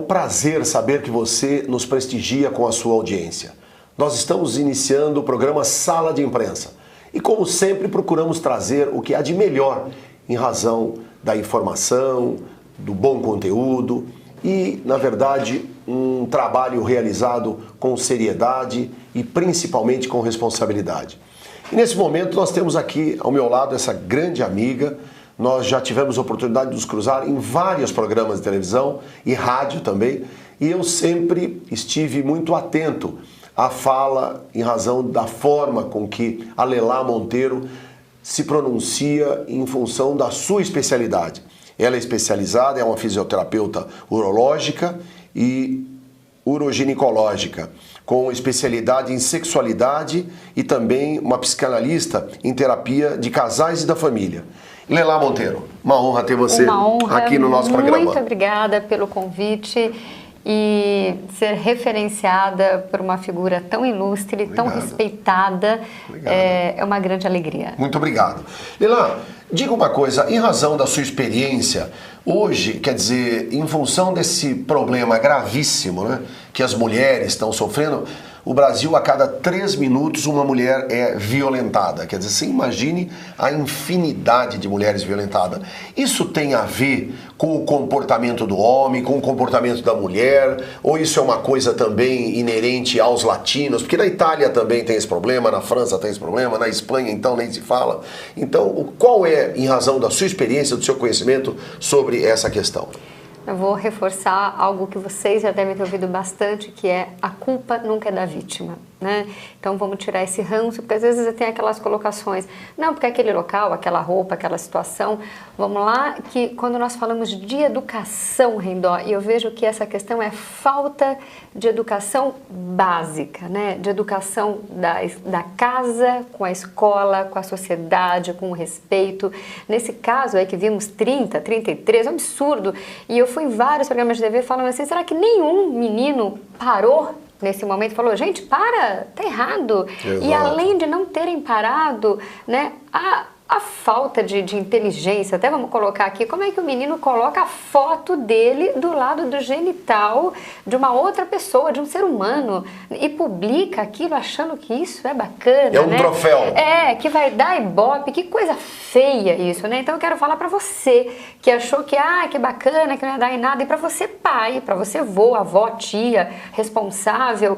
prazer saber que você nos prestigia com a sua audiência. Nós estamos iniciando o programa Sala de Imprensa e, como sempre, procuramos trazer o que há de melhor em razão da informação, do bom conteúdo e, na verdade, um trabalho realizado com seriedade e principalmente com responsabilidade. E nesse momento nós temos aqui ao meu lado essa grande amiga. Nós já tivemos a oportunidade de nos cruzar em vários programas de televisão e rádio também, e eu sempre estive muito atento à fala em razão da forma com que a Lelá Monteiro se pronuncia em função da sua especialidade. Ela é especializada, é uma fisioterapeuta urológica e uroginecológica, com especialidade em sexualidade e também uma psicanalista em terapia de casais e da família. Lelá Monteiro, uma honra ter você aqui no nosso programa. Muito obrigada pelo convite e ser referenciada por uma figura tão ilustre, tão respeitada, é uma grande alegria. Muito obrigado. Lelá, diga uma coisa, em razão da sua experiência, hoje, quer dizer, em função desse problema gravíssimo, né, que as mulheres estão sofrendo, o Brasil, a cada 3 minutos, uma mulher é violentada. Quer dizer, você imagine a infinidade de mulheres violentadas. Isso tem a ver com o comportamento do homem, com o comportamento da mulher? Ou isso é uma coisa também inerente aos latinos? Porque na Itália também tem esse problema, na França tem esse problema, na Espanha então nem se fala. Então, qual é, em razão da sua experiência, do seu conhecimento sobre essa questão? Eu vou reforçar algo que vocês já devem ter ouvido bastante, que é a culpa nunca é da vítima, né? Então vamos tirar esse ranço, porque às vezes tem aquelas colocações, não, porque aquele local, aquela roupa, aquela situação, vamos lá, que quando nós falamos de educação, Rendó, e eu vejo que essa questão é falta de educação básica, né? De educação da casa, com a escola, com a sociedade, com o respeito. Nesse caso aí que vimos 30, 33, um absurdo, e eu fui em vários programas de TV falando assim, será que nenhum menino parou nesse momento e falou, gente, para, tá errado. Exato. E além de não terem parado, né, a falta de inteligência, até vamos colocar aqui, como é que o menino coloca a foto dele do lado do genital de uma outra pessoa, de um ser humano, e publica aquilo achando que isso é bacana, é um troféu. É, que vai dar ibope, que coisa feia isso, né? Então eu quero falar pra você que achou que, que bacana, que não ia dar em nada, e pra você pai, pra você vô, avó, tia, responsável,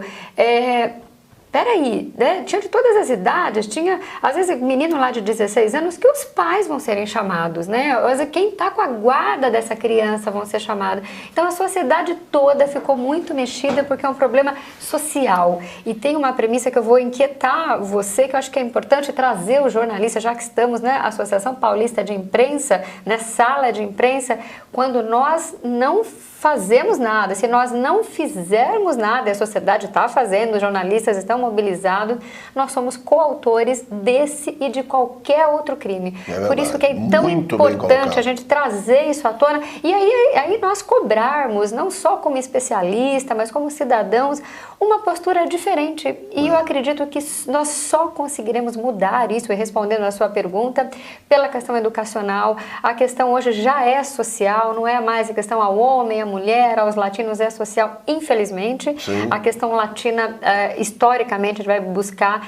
peraí, né? Tinha de todas as idades, tinha, às vezes, menino lá de 16 anos que os pais vão serem chamados, né? Às vezes, quem tá com a guarda dessa criança vão ser chamados. Então, a sociedade toda ficou muito mexida porque é um problema social. E tem uma premissa que eu vou inquietar você, que eu acho que é importante trazer o jornalista, já que estamos, né, Associação Paulista de Imprensa, né, Sala de Imprensa, quando nós não fazemos nada, se nós não fizermos nada, e a sociedade está fazendo, os jornalistas estão mobilizados, nós somos coautores desse e de qualquer outro crime. Por isso que é tão importante a gente trazer isso à tona e aí nós cobrarmos, não só como especialista, mas como cidadãos, uma postura diferente. E eu acredito que nós só conseguiremos mudar isso, e respondendo a sua pergunta, pela questão educacional. A questão hoje já é social, não é mais a questão ao homem, à mulher, aos latinos, é social, infelizmente. Sim. A questão latina, historicamente, a gente vai buscar,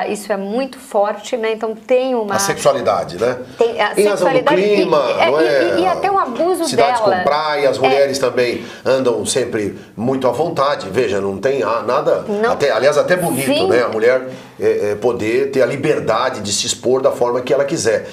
isso é muito forte, né? Então tem uma... A sexualidade, né? Tem a em razão do clima, não é? E até um abuso cidades dela. Com praia, as mulheres também andam sempre muito à vontade. Veja, não tem nada... Aliás, até bonito, sim, né? A mulher poder ter a liberdade de se expor da forma que ela quiser.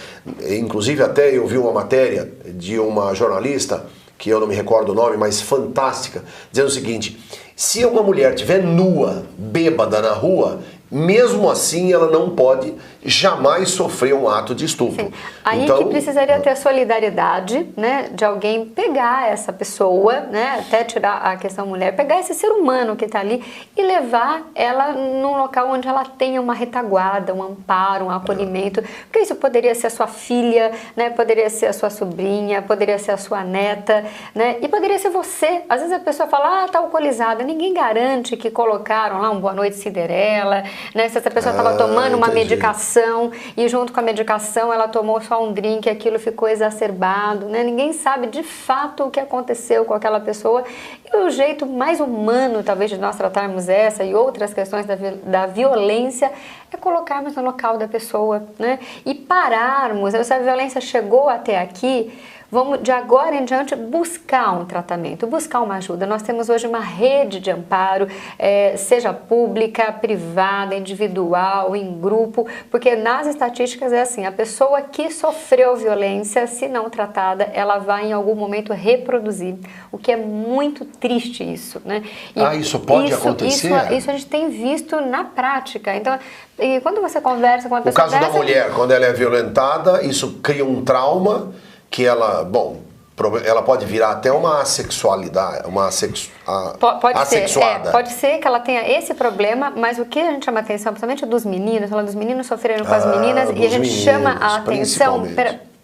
Inclusive, até eu vi uma matéria de uma jornalista, que eu não me recordo o nome, mas fantástica, dizendo o seguinte: se uma mulher estiver nua, bêbada na rua, mesmo assim ela não pode jamais sofrer um ato de estupro. Sim. Aí então, que precisaria ter a solidariedade, né, de alguém pegar essa pessoa, né, até tirar a questão mulher, pegar esse ser humano que está ali e levar ela num local onde ela tenha uma retaguarda, um amparo, um acolhimento, porque isso poderia ser a sua filha, né, poderia ser a sua sobrinha, poderia ser a sua neta, né, e poderia ser você. Às vezes a pessoa fala, tá alcoolizada, ninguém garante que colocaram lá um Boa Noite Cinderela, né? Se essa pessoa estava tomando uma entendi. medicação e junto com a medicação ela tomou só um drink e aquilo ficou exacerbado, né? Ninguém sabe de fato o que aconteceu com aquela pessoa. E o jeito mais humano, talvez, de nós tratarmos essa e outras questões da violência é colocarmos no local da pessoa, né? E pararmos. Se a violência chegou até aqui, vamos, de agora em diante, buscar um tratamento, buscar uma ajuda. Nós temos hoje uma rede de amparo, seja pública, privada, individual, em grupo, porque nas estatísticas é assim, a pessoa que sofreu violência, se não tratada, ela vai em algum momento reproduzir, o que é muito triste isso, né? E isso pode acontecer? Isso a gente tem visto na prática. Então, e quando você conversa com uma O pessoa caso da mulher, quando ela é violentada, isso cria um trauma que ela, ela pode virar até uma assexualidade, assexuada. Pode ser que ela tenha esse problema, mas o que a gente chama a atenção, principalmente dos meninos, falando dos meninos sofrendo com as meninas, e a gente chama a atenção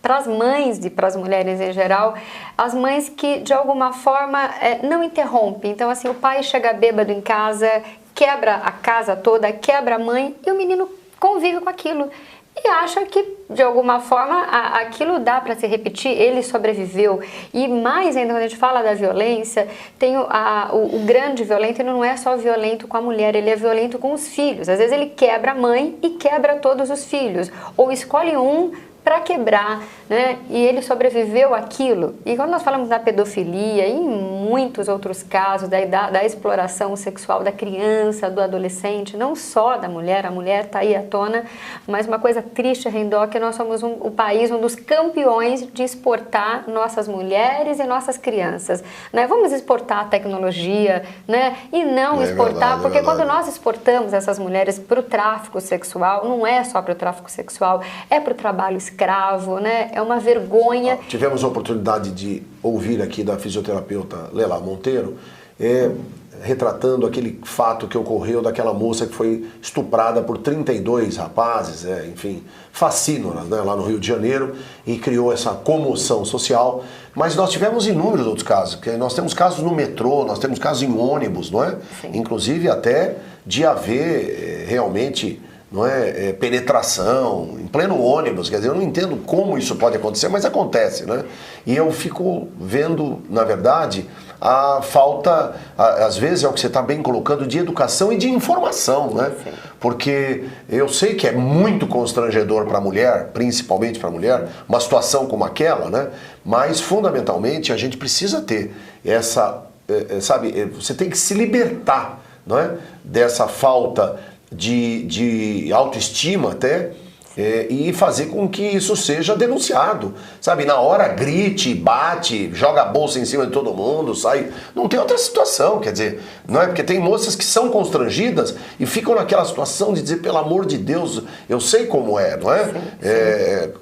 para as mães e para as mulheres em geral, as mães que de alguma forma não interrompem. Então assim, o pai chega bêbado em casa, quebra a casa toda, quebra a mãe e o menino convive com aquilo. E acha que, de alguma forma, aquilo dá para se repetir, ele sobreviveu. E mais ainda, quando a gente fala da violência, tem o grande violento, ele não é só violento com a mulher, ele é violento com os filhos. Às vezes ele quebra a mãe e quebra todos os filhos. Ou escolhe um para quebrar, né? E ele sobreviveu àquilo. E quando nós falamos da pedofilia e em muitos outros casos da exploração sexual da criança, do adolescente, não só da mulher, a mulher está aí à tona, mas uma coisa triste, Rendó, que nós somos o país, um dos campeões de exportar nossas mulheres e nossas crianças, né? Vamos exportar a tecnologia, né? E não exportar, porque quando nós exportamos essas mulheres para o tráfico sexual, não é só para o tráfico sexual, é para o trabalho escravo, né? É uma vergonha. Tivemos a oportunidade de ouvir aqui da fisioterapeuta Lela Monteiro, retratando aquele fato que ocorreu daquela moça que foi estuprada por 32 rapazes, enfim, facínoras, né, lá no Rio de Janeiro, e criou essa comoção social. Mas nós tivemos inúmeros outros casos, porque nós temos casos no metrô, nós temos casos em ônibus, não é? Sim. Inclusive até de haver realmente, não é, penetração em pleno ônibus. Quer dizer, eu não entendo como isso pode acontecer, mas acontece, né? E eu fico vendo, na verdade, a falta, às vezes é o que você está bem colocando, de educação e de informação, né? Sim. Porque eu sei que é muito constrangedor para a mulher, principalmente para a mulher, uma situação como aquela, né? Mas fundamentalmente a gente precisa ter essa, sabe, você tem que se libertar, não é? Dessa falta de autoestima até, e fazer com que isso seja denunciado, sabe? Na hora grite, bate, joga a bolsa em cima de todo mundo, sai. Não tem outra situação, quer dizer, não é? Porque tem moças que são constrangidas e ficam naquela situação de dizer, pelo amor de Deus, eu sei como é, não é? Sim.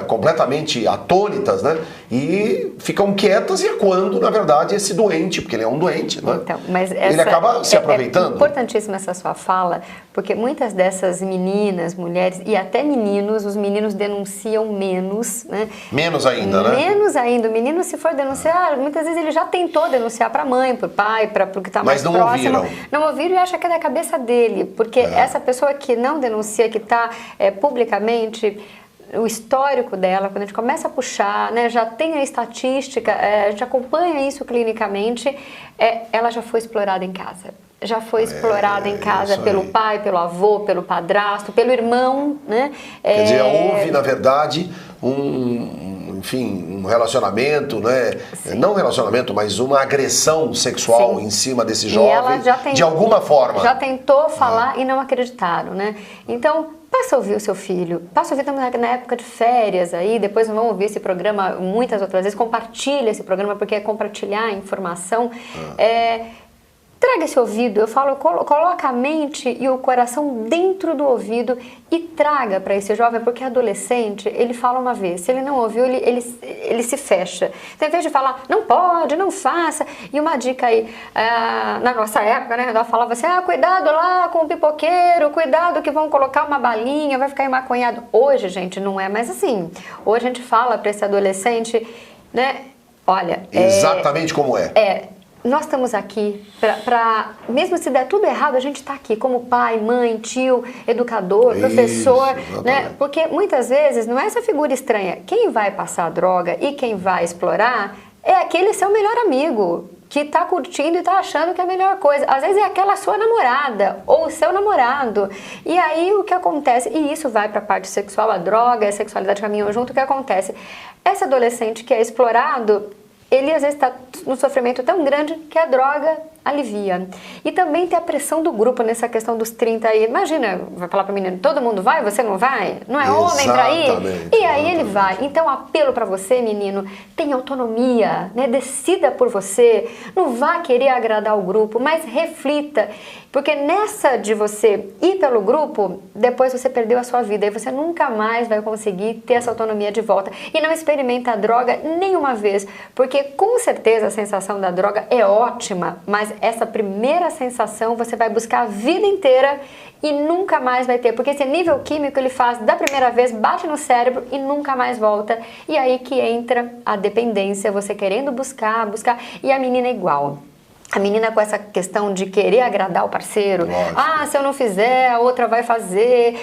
Completamente atônitas, né? E ficam quietas, e é quando, na verdade, esse doente, porque ele é um doente, não é? Então, mas ele acaba se aproveitando. É importantíssima essa sua fala, porque muitas dessas meninas, mulheres e até meninos, os meninos denunciam menos, né? Menos ainda, né? Menos ainda. O menino, se for denunciar, muitas vezes ele já tentou denunciar para a mãe, para o pai, para o que está mais próximo. Mas não ouviram. Não ouviram e acha que é da cabeça dele, porque essa pessoa que não denuncia, que está publicamente, o histórico dela, quando a gente começa a puxar, né, já tem a estatística, a gente acompanha isso clinicamente, ela já foi explorada em casa. Já foi explorada em casa pelo pai, pelo avô, pelo padrasto, pelo irmão, né? Quer dizer, houve, na verdade, um relacionamento, né? Sim. Não um relacionamento, mas uma agressão sexual Sim. em cima desse jovem, de alguma forma. Já tentou falar e não acreditaram, né? Então, passa a ouvir o seu filho, passa a ouvir também na época de férias aí, depois vão ouvir esse programa muitas outras vezes, compartilha esse programa, porque é compartilhar a informação. Traga esse ouvido, eu falo, coloca a mente e o coração dentro do ouvido e traga para esse jovem, porque adolescente, ele fala uma vez, se ele não ouviu, ele se fecha. Então, em vez de falar, não pode, não faça, e uma dica aí, na nossa época, né, ela falava assim, cuidado lá com o pipoqueiro, cuidado que vão colocar uma balinha, vai ficar emaconhado. Hoje, gente, não é mais assim. Hoje a gente fala para esse adolescente, né, olha... Exatamente como é. nós estamos aqui mesmo se der tudo errado, a gente está aqui como pai, mãe, tio, educador, professor, né? Porque muitas vezes não é essa figura estranha. Quem vai passar a droga e quem vai explorar é aquele seu melhor amigo que está curtindo e está achando que é a melhor coisa. Às vezes é aquela sua namorada ou seu namorado. E aí o que acontece, e isso vai para a parte sexual, a droga e a sexualidade caminham junto, o que acontece? Esse adolescente que é explorado, ele às vezes está num sofrimento tão grande que a droga alivia. E também tem a pressão do grupo nessa questão dos 30 aí. Imagina, vai falar para o menino, todo mundo vai, você não vai? Não é homem para ir? E aí ele vai. Então, apelo para você, menino, tenha autonomia, né? Decida por você. Não vá querer agradar o grupo, mas reflita. Porque nessa de você ir pelo grupo, depois você perdeu a sua vida e você nunca mais vai conseguir ter essa autonomia de volta. E não experimenta a droga nenhuma vez, porque com certeza a sensação da droga é ótima, mas essa primeira sensação você vai buscar a vida inteira e nunca mais vai ter, porque esse nível químico ele faz da primeira vez, bate no cérebro e nunca mais volta. E aí que entra a dependência, você querendo buscar, e a menina é igual. A menina com essa questão de querer agradar o parceiro. Lógico. Ah, se eu não fizer, a outra vai fazer.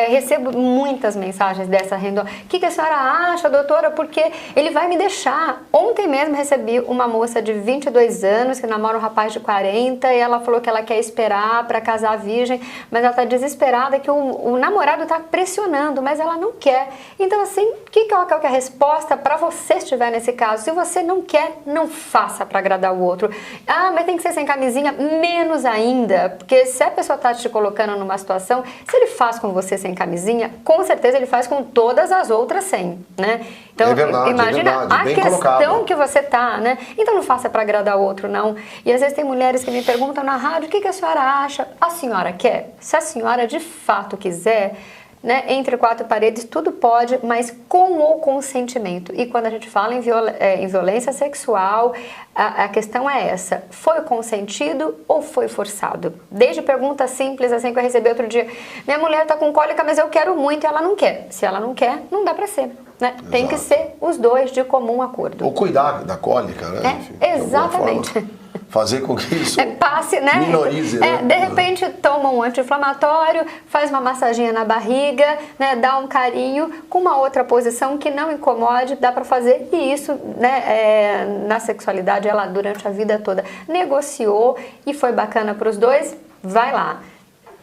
Recebo muitas mensagens dessa renda. O que a senhora acha, doutora? Porque ele vai me deixar. Ontem mesmo recebi uma moça de 22 anos que namora um rapaz de 40 e ela falou que ela quer esperar para casar virgem, mas ela está desesperada que o namorado está pressionando, mas ela não quer. Então, assim, o que ela quer que a resposta para você estiver nesse caso? Se você não quer, não faça para agradar o outro. Ah, mas tem que ser sem camisinha, menos ainda, porque se a pessoa está te colocando numa situação, se ele faz com você sem camisinha, com certeza ele faz com todas as outras sem, né? Então, imagina a questão que você tá, né? Então não faça para agradar o outro, não. E às vezes tem mulheres que me perguntam na rádio, o que a senhora acha? A senhora quer? Se a senhora de fato quiser, né, entre quatro paredes, tudo pode, mas com o consentimento. E quando a gente fala em violência sexual, a questão é essa: foi consentido ou foi forçado? Desde perguntas simples, assim, que eu recebi outro dia: minha mulher está com cólica, mas eu quero muito e ela não quer. Se ela não quer, não dá para ser. Né? Tem que ser os dois de comum acordo. Ou cuidar da cólica, né? Enfim, exatamente. Fazer com que isso passe, né? Minorize, né? De repente toma um anti-inflamatório, faz uma massaginha na barriga, né? Dá um carinho com uma outra posição que não incomode, dá para fazer. E isso, né, na sexualidade, ela durante a vida toda negociou e foi bacana para os dois, vai lá.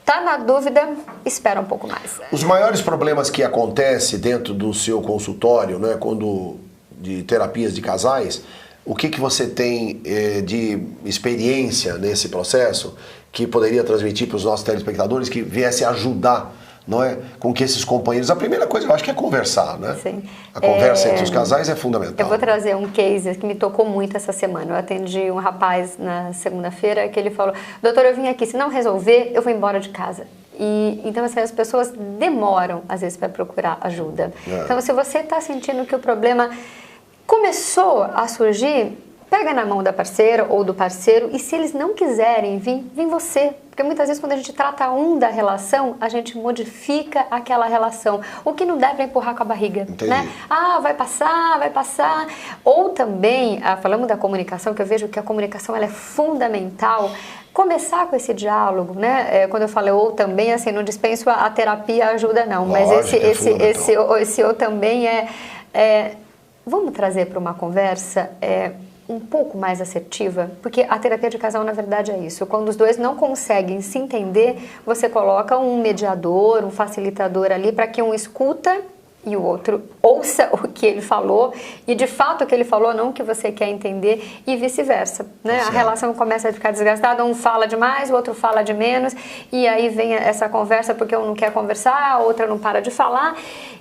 Tá na dúvida, espera um pouco mais. Os maiores problemas que acontecem dentro do seu consultório, né, de terapias de casais, o que você tem de experiência nesse processo que poderia transmitir para os nossos telespectadores, que viesse ajudar, não é, com que esses companheiros... A primeira coisa, eu acho que é conversar, né? Sim. A conversa entre os casais é fundamental. Eu vou trazer um case que me tocou muito essa semana. Eu atendi um rapaz na segunda-feira que ele falou: doutor, eu vim aqui, se não resolver, eu vou embora de casa. Então, assim, as pessoas demoram, às vezes, para procurar ajuda. Então, se você está sentindo que o problema começou a surgir, pega na mão da parceira ou do parceiro, e se eles não quiserem vir, vem você. Porque muitas vezes quando a gente trata da relação, a gente modifica aquela relação. O que não dá para empurrar com a barriga, né? Ah, vai passar. Ou também, falamos da comunicação, que eu vejo que a comunicação ela é fundamental. Começar com esse diálogo, né? Quando eu falei ou também, assim, não dispenso a terapia ajuda não, mas esse ou também vamos trazer para uma conversa um pouco mais assertiva, porque a terapia de casal, na verdade, é isso. Quando os dois não conseguem se entender, você coloca um mediador, um facilitador ali para que um escuta e o outro ouça o que ele falou e, de fato, o que ele falou, não o que você quer entender, e vice-versa, né? A relação começa a ficar desgastada, um fala demais, o outro fala de menos, e aí vem essa conversa porque um não quer conversar, a outra não para de falar.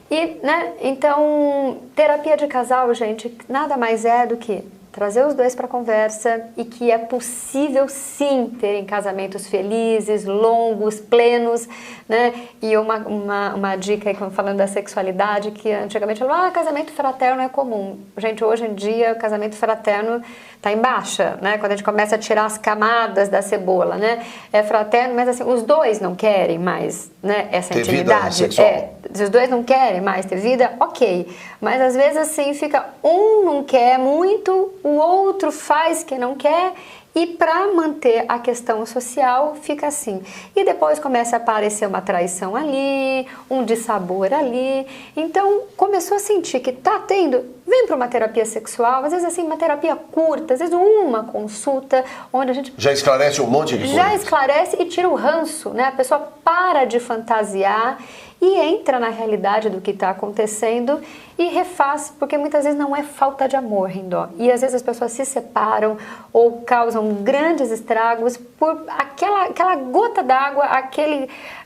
Né? Então, terapia de casal, gente, nada mais é do que trazer os dois para a conversa, e que é possível sim terem casamentos felizes, longos, plenos, né? E uma dica aí, falando da sexualidade, que antigamente falava, casamento fraterno é comum. Gente, hoje em dia o casamento fraterno está em baixa, né? Quando a gente começa a tirar as camadas da cebola, né? É fraterno, mas assim, os dois não querem mais, né, essa intimidade. Se os dois não querem mais ter vida, ok. Mas às vezes assim, fica um não quer muito, o outro faz que não quer, E para manter a questão social, fica assim. E depois começa a aparecer uma traição ali, um dissabor ali. Então, começou a sentir que tá tendo, vem para uma terapia sexual, às vezes assim, uma terapia curta, às vezes uma consulta, onde a gente... Já esclarece um monte de coisa. Já esclarece e tira o ranço, né? A pessoa para de fantasiar e entra na realidade do que está acontecendo e refaz, porque muitas vezes não é falta de amor, Rindó. E às vezes as pessoas se separam ou causam grandes estragos por aquela gota d'água,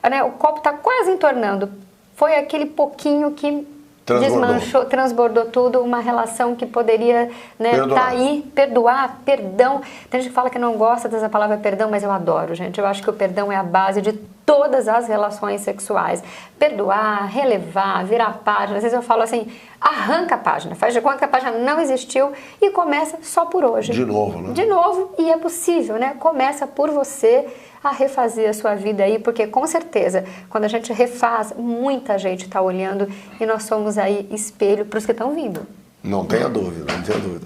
né, o copo está quase entornando. Foi aquele pouquinho que desmanchou, transbordou tudo, uma relação que poderia, né, tá aí, perdoar, perdão. Tem gente que fala que não gosta dessa palavra perdão, mas eu adoro, gente. Eu acho que o perdão é a base de todas as relações sexuais. Perdoar, relevar, virar a página. Às vezes eu falo assim, arranca a página, faz de conta que a página não existiu e começa só por hoje. De novo, né? De novo, e é possível, né? Começa por você a refazer a sua vida aí, porque com certeza, quando a gente refaz, muita gente está olhando e nós somos aí espelho para os que estão vindo. Não tenha dúvida, não tenha dúvida.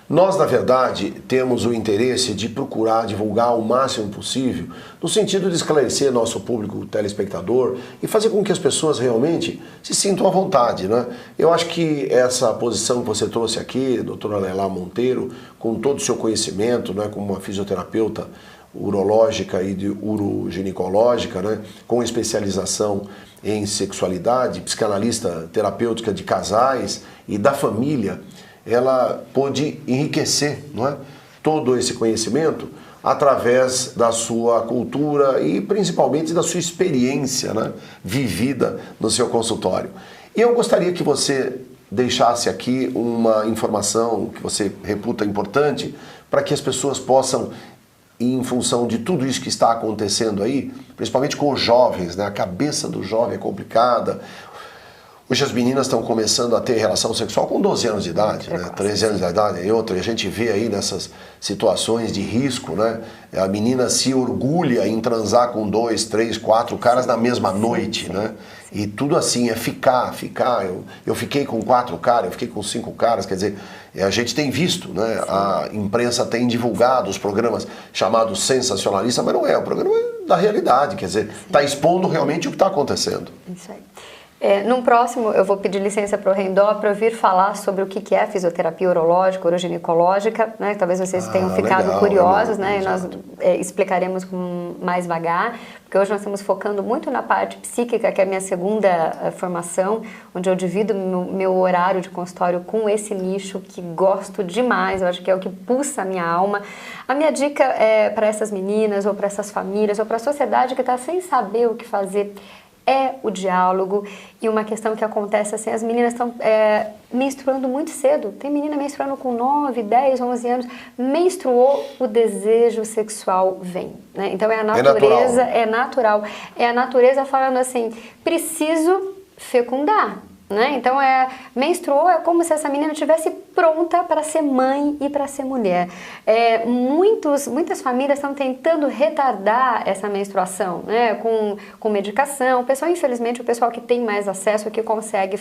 Nós, na verdade, temos o interesse de procurar divulgar o máximo possível, no sentido de esclarecer nosso público telespectador e fazer com que as pessoas realmente se sintam à vontade, né? Eu acho que essa posição que você trouxe aqui, doutora Leila Monteiro, com todo o seu conhecimento, né, como uma fisioterapeuta urológica e de uroginecológica, né, com especialização em sexualidade, psicanalista terapêutica de casais e da família, ela pôde enriquecer, não é, todo esse conhecimento através da sua cultura e principalmente da sua experiência, né, vivida no seu consultório. E eu gostaria que você deixasse aqui uma informação que você reputa importante para que as pessoas possam, em função de tudo isso que está acontecendo aí, principalmente com os jovens, né? A cabeça do jovem é complicada. Hoje as meninas estão começando a ter relação sexual com 12 anos de idade, né? 13 anos de idade e outra. E a gente vê aí nessas situações de risco, né? A menina se orgulha em transar com 2, 3, 4 caras na mesma noite, né? E tudo assim, é ficar. Eu fiquei com 4 caras, eu fiquei com 5 caras, quer dizer, a gente tem visto, né? A imprensa tem divulgado os programas chamados sensacionalistas, mas não é, o programa é da realidade, quer dizer, está expondo realmente o que está acontecendo. Isso aí. Num próximo, eu vou pedir licença para o Rendó para vir falar sobre o que é fisioterapia urológica, uroginecológica, né? Talvez vocês tenham ficado legal, curiosos, legal, né? E nós explicaremos com mais vagar, porque hoje nós estamos focando muito na parte psíquica, que é a minha segunda formação, onde eu divido meu horário de consultório com esse nicho que gosto demais, eu acho que é o que pulsa a minha alma. A minha dica é para essas meninas, ou para essas famílias, ou para a sociedade que está sem saber o que fazer, é o diálogo. E uma questão que acontece assim, as meninas estão menstruando muito cedo. Tem menina menstruando com 9, 10, 11 anos. Menstruou, o desejo sexual vem, né? Então é a natureza, é natural. É a natureza falando assim, preciso fecundar. Né? Então, menstruou, é como se essa menina estivesse pronta para ser mãe e para ser mulher. Muitas famílias estão tentando retardar essa menstruação, né? com medicação. Infelizmente, o pessoal que tem mais acesso, que consegue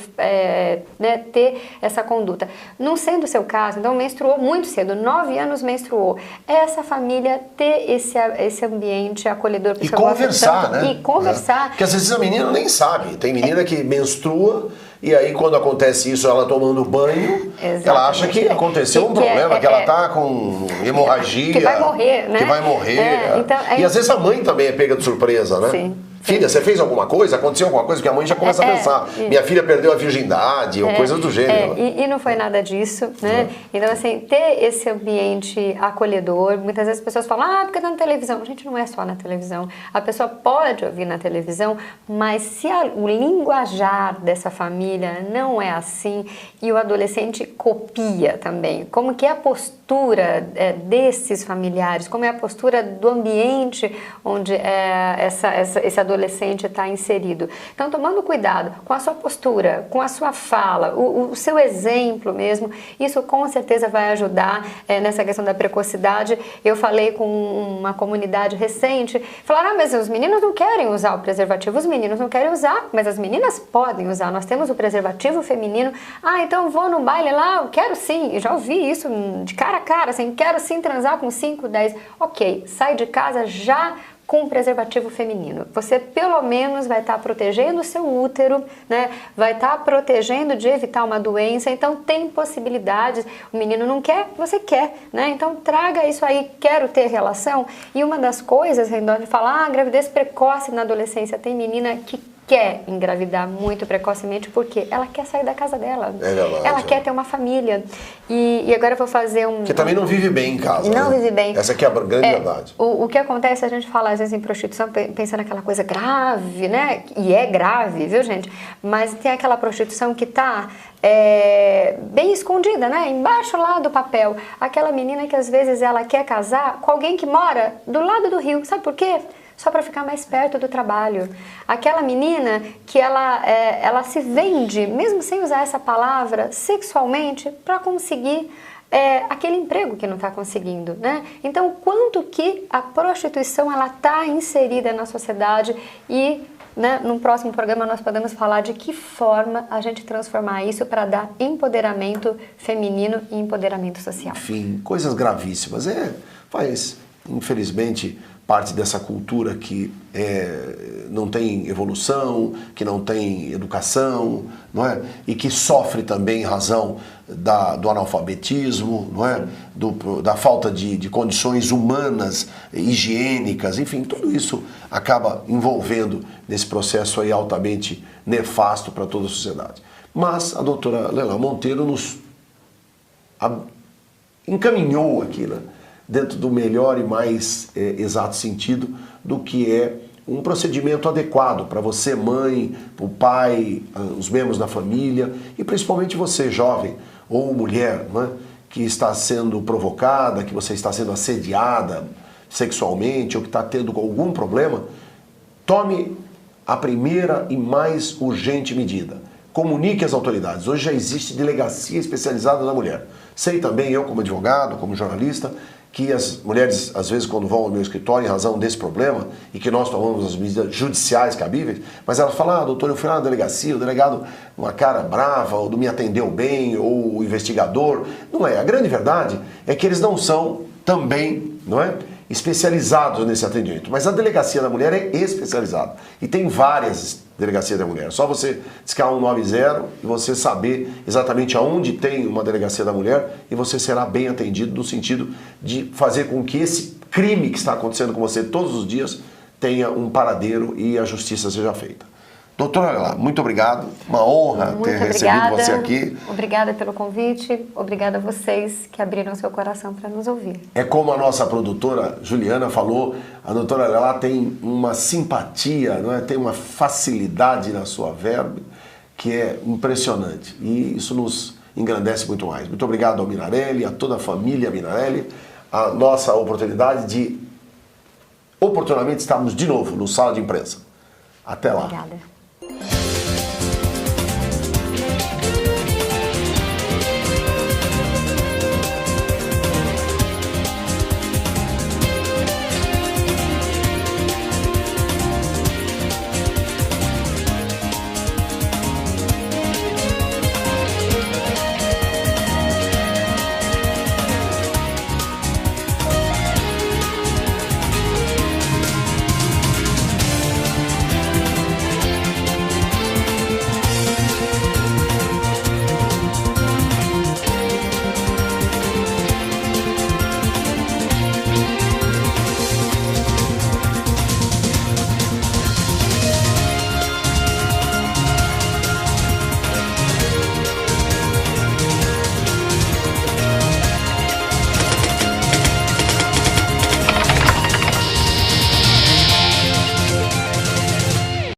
né, ter essa conduta. Não sendo o seu caso, então menstruou muito cedo, 9 anos menstruou. Essa família ter esse ambiente acolhedor. E conversar, né? E conversar. Porque às vezes a menina nem sabe. Tem menina que menstrua e aí quando acontece isso, ela tomando banho, exatamente, ela acha que aconteceu um problema, que ela tá com hemorragia. Que vai morrer, né? Que vai morrer. Então, e às vezes a mãe também é pega de surpresa, né? Sim. Filha, você fez alguma coisa? Aconteceu alguma coisa? Porque a mãe já começa a pensar. Minha filha perdeu a virgindade, ou coisas do gênero. E não foi nada disso, né? Então, assim, ter esse ambiente acolhedor, muitas vezes as pessoas falam, porque tá na televisão. Gente, não é só na televisão. A pessoa pode ouvir na televisão, mas se o linguajar dessa família não é assim, e o adolescente copia também, como que é a postura desses familiares, como é a postura do ambiente onde esse adolescente adolescente está inserido. Então, tomando cuidado com a sua postura, com a sua fala, o seu exemplo mesmo, isso com certeza vai ajudar nessa questão da precocidade. Eu falei com uma comunidade recente, falaram, mas os meninos não querem usar o preservativo, os meninos não querem usar, mas as meninas podem usar, nós temos o preservativo feminino, então vou no baile lá, eu quero sim, eu já ouvi isso de cara a cara, assim, quero sim transar com 5, 10, ok, sai de casa já com um preservativo feminino. Você pelo menos vai estar protegendo o seu útero, né? Vai estar protegendo de evitar uma doença, então tem possibilidades. O menino não quer, você quer, né? Então traga isso aí, quero ter relação. E uma das coisas, Rendon, de falar, gravidez precoce na adolescência, tem menina que quer engravidar muito precocemente porque ela quer sair da casa dela. É verdade, ela quer ter uma família. E agora eu vou fazer um... Que também não vive bem em casa. Não, né? vive bem. Essa aqui é a grande verdade. O que acontece, a gente fala às vezes em prostituição, pensando naquela coisa grave, né? E é grave, viu, gente? Mas tem aquela prostituição que tá bem escondida, né? Embaixo lá do papel. Aquela menina que às vezes ela quer casar com alguém que mora do lado do rio. Sabe por quê? Só para ficar mais perto do trabalho. Aquela menina que ela se vende, mesmo sem usar essa palavra, sexualmente, para conseguir aquele emprego que não está conseguindo, né? Então, quanto que a prostituição ela está inserida na sociedade e, né, no próximo programa nós podemos falar de que forma a gente transformar isso para dar empoderamento feminino e empoderamento social. Enfim, coisas gravíssimas. Faz, infelizmente, parte dessa cultura que não tem evolução, que não tem educação, não é? E que sofre também em razão do analfabetismo, não é? Da falta de condições humanas, higiênicas, enfim, tudo isso acaba envolvendo nesse processo aí altamente nefasto para toda a sociedade. Mas a doutora Leila Monteiro nos encaminhou aqui, né? Dentro do melhor e mais exato sentido do que é um procedimento adequado para você, mãe, o pai, os membros da família e principalmente você, jovem ou mulher, né, que está sendo provocada, que você está sendo assediada sexualmente ou que está tendo algum problema. Tome a primeira e mais urgente medida. Comunique às autoridades. Hoje já existe delegacia especializada na mulher. Sei também, eu como advogado, como jornalista, que as mulheres, às vezes, quando vão ao meu escritório, em razão desse problema, e que nós tomamos as medidas judiciais cabíveis, mas elas falam, doutor, eu fui lá na delegacia, o delegado, uma cara brava, ou não me atendeu bem, ou o investigador. Não é. A grande verdade é que eles não são também, não é, especializados nesse atendimento. Mas a delegacia da mulher é especializada. E tem várias delegacias da mulher. Só você discar 190 e você saber exatamente aonde tem uma delegacia da mulher e você será bem atendido no sentido de fazer com que esse crime que está acontecendo com você todos os dias tenha um paradeiro e a justiça seja feita. Doutora Leila, muito obrigado. Uma honra ter recebido você aqui. Obrigada pelo convite. Obrigada a vocês que abriram seu coração para nos ouvir. É como a nossa produtora Juliana falou, a doutora Leila tem uma simpatia, não é? Tem uma facilidade na sua verba que é impressionante. E isso nos engrandece muito mais. Muito obrigado ao Minarelli, a toda a família Minarelli. A nossa oportunidade de, oportunamente, estarmos de novo no Sala de Imprensa. Até lá. Obrigada.